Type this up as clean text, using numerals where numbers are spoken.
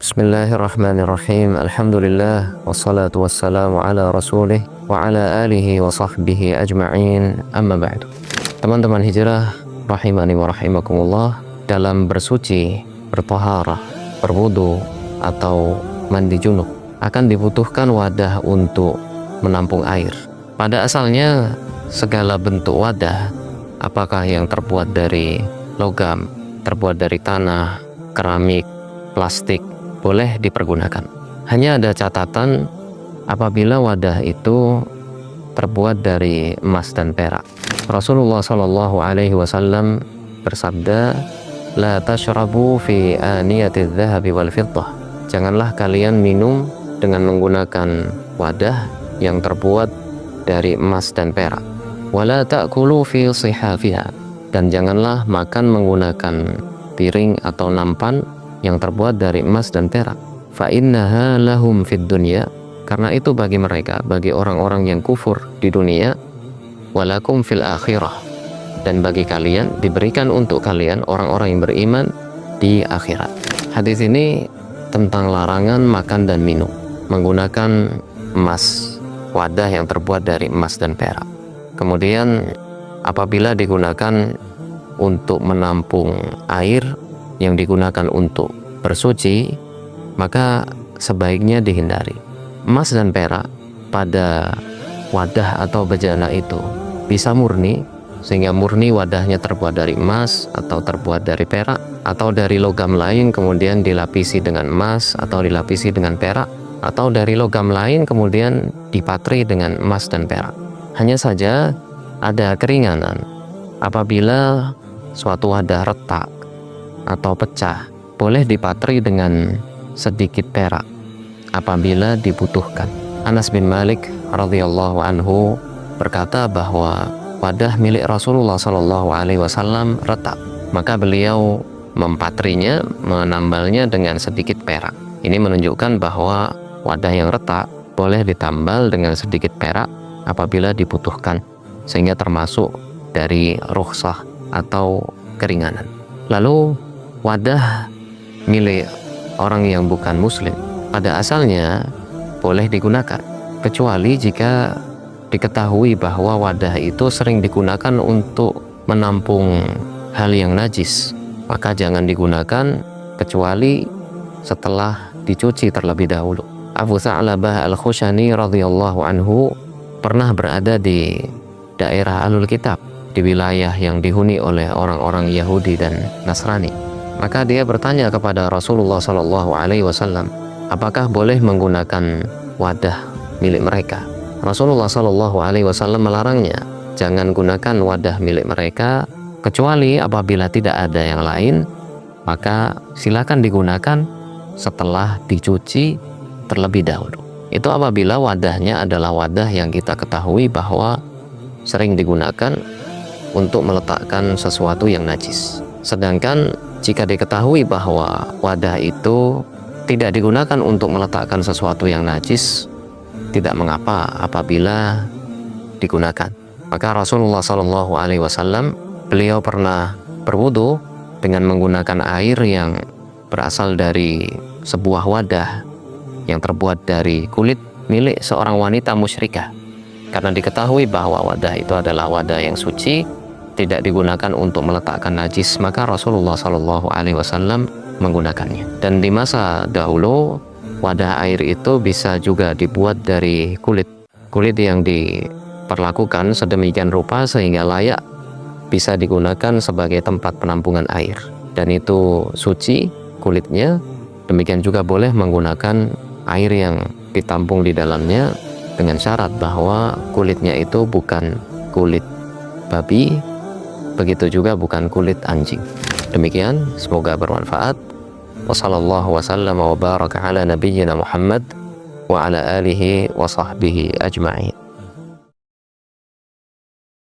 Bismillahirrahmanirrahim. Alhamdulillah wassalatu wassalamu ala rasulih wa ala alihi wa sahbihi ajma'in, amma ba'du. Teman-teman hijrah rahimani wa rahimakumullah, dalam bersuci, bertaharah, berwudu atau mandi junub akan dibutuhkan wadah untuk menampung air. Pada asalnya segala bentuk wadah, apakah yang terbuat dari logam, terbuat dari tanah, keramik, plastik, boleh dipergunakan. Hanya ada catatan apabila wadah itu terbuat dari emas dan perak. Rasulullah Shallallahu Alaihi Wasallam bersabda, "La tashrabu fi aniyati dhahabi wal fiddah." Janganlah kalian minum dengan menggunakan wadah yang terbuat dari emas dan perak. Wala ta'kulu fi sihafiha. Dan janganlah makan menggunakan piring atau nampan yang terbuat dari emas dan perak. Fa innaha lahum fid dunya, karena itu bagi mereka, bagi orang-orang yang kufur di dunia, walakum fil akhirah, dan bagi kalian, diberikan untuk kalian orang-orang yang beriman di akhirat. Hadis ini tentang larangan makan dan minum menggunakan emas, wadah yang terbuat dari emas dan perak. Kemudian apabila digunakan untuk menampung air yang digunakan untuk bersuci, maka sebaiknya dihindari. Emas dan perak pada wadah atau bejana itu bisa murni, sehingga murni wadahnya terbuat dari emas atau terbuat dari perak atau dari logam lain kemudian dilapisi dengan emas atau dilapisi dengan perak, atau dari logam lain kemudian dipatri dengan emas dan perak. Hanya saja ada keringanan apabila suatu wadah retak atau pecah, boleh dipatri dengan sedikit perak apabila dibutuhkan. Anas bin Malik radhiyallahu anhu berkata bahwa wadah milik Rasulullah Shallallahu Alaihi Wasallam retak, maka beliau mempatrinya, menambalnya dengan sedikit perak. Ini menunjukkan bahwa wadah yang retak boleh ditambal dengan sedikit perak apabila dibutuhkan, sehingga termasuk dari rukhsah atau keringanan. Lalu wadah milik orang yang bukan muslim pada asalnya boleh digunakan, kecuali jika diketahui bahwa wadah itu sering digunakan untuk menampung hal yang najis, maka jangan digunakan kecuali setelah dicuci terlebih dahulu. Abu Tha'labah Al-Khushani radhiyallahu anhu pernah berada di daerah Ahlul Kitab, di wilayah yang dihuni oleh orang-orang Yahudi dan Nasrani. Maka dia bertanya kepada Rasulullah Shallallahu Alaihi Wasallam, apakah boleh menggunakan wadah milik mereka? Rasulullah Shallallahu Alaihi Wasallam melarangnya, jangan gunakan wadah milik mereka kecuali apabila tidak ada yang lain, maka silakan digunakan setelah dicuci terlebih dahulu. Itu apabila wadahnya adalah wadah yang kita ketahui bahwa sering digunakan untuk meletakkan sesuatu yang najis. Sedangkan jika diketahui bahwa wadah itu tidak digunakan untuk meletakkan sesuatu yang najis, tidak mengapa apabila digunakan. Maka Rasulullah Shallallahu Alaihi Wasallam, beliau pernah berwudu dengan menggunakan air yang berasal dari sebuah wadah yang terbuat dari kulit milik seorang wanita musyrikah. Karena diketahui bahwa wadah itu adalah wadah yang suci, tidak digunakan untuk meletakkan najis, maka Rasulullah Shallallahu Alaihi Wasallam menggunakannya. Dan di masa dahulu wadah air itu bisa juga dibuat dari kulit yang diperlakukan sedemikian rupa sehingga layak bisa digunakan sebagai tempat penampungan air, dan itu suci kulitnya. Demikian juga boleh menggunakan air yang ditampung di dalamnya dengan syarat bahwa kulitnya itu bukan kulit babi, begitu juga bukan kulit anjing. Demikian, semoga bermanfaat. Wassallallahu wasallam wa baraka ala nabiyyina Muhammad wa ala alihi wa sahbihi ajma'in.